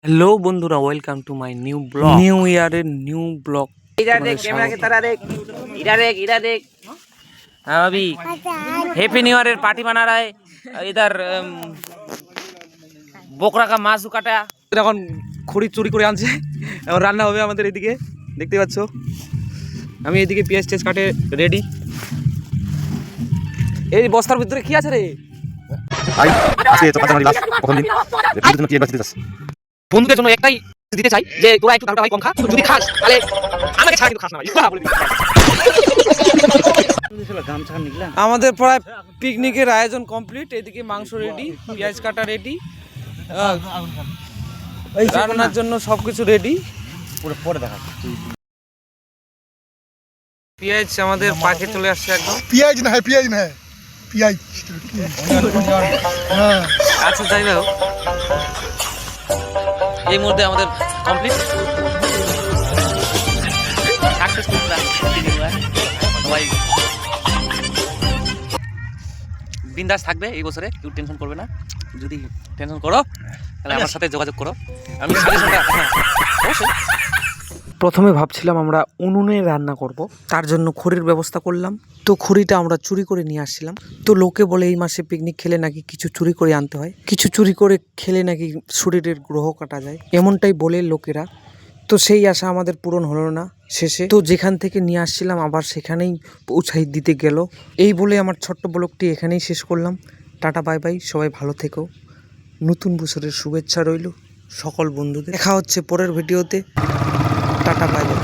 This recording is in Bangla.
হ্যালো বন্ধুরা, welcome to my new blog. New ইয়ারের নিউ ব্লগ। इधर देख कैमरा की तरह देख इधर देख हाँ अभी हैप्पी न्यू ईयर पार्टी बना रहा है इधर बोकरा का मांस काटा। এখন খড়ি চুরি করে আনছে, এখন রান্না হবে আমাদের এদিকে, দেখতে পাচ্ছ। আমি এদিকে পেঁয়াজ টেজ কাটে রেডি। এই বস্তার ভিতরে কি আছে রে? বন্ধুদের জন্য একটাই দিতে চাই যে তোরা একটু তরকারি কম খা, যদি খাস তাহলে আমাকে ছাড়া কিন্তু খাস না ভাই। আমাদের প্রায় পিকনিকের আয়োজন কমপ্লিট। এদিকে মাংস রেডি, পেঁয়াজ কাটা রেডি, রান্নার জন্য সবকিছু রেডি। পেঁয়াজ আমাদের পাকে চলে আসছে একদম। পেঁয়াজ না পেঁয়াজ আচ্ছা যাই হোক, এই মুহূর্তে আমাদের কমপ্লিট সবাই বিন্দাস থাকবে এই বছরে, কেউ টেনশন করবে না। যদি টেনশন করো তাহলে আমার সাথে যোগাযোগ করো, আমি অবশ্যই। প্রথমে ভাবছিলাম আমরা উনুনে রান্না করব, তার জন্য খড়ির ব্যবস্থা করলাম। তো খড়িটা আমরা চুরি করে নিয়ে আসছিলাম। তো লোকে বলে এই মাসে পিকনিক খেলে নাকি কিছু চুরি করে আনতে হয়, কিছু চুরি করে খেলে নাকি শরীরের গ্রহ কাটা যায়, এমনটাই বলে লোকেরা। তো সেই আশা আমাদের পূরণ হলো না শেষে। তো যেখান থেকে নিয়ে আসছিলাম আবার সেখানেই পৌঁছাই দিতে গেল। এই বলে আমার ছোট্ট ব্লগটি এখানেই শেষ করলাম। টাটা বাই বাই, সবাই ভালো থেকো। নতুন বছরের শুভেচ্ছা রইল সকল বন্ধুদের। দেখা হচ্ছে পরের ভিডিওতে। Tata bye bye.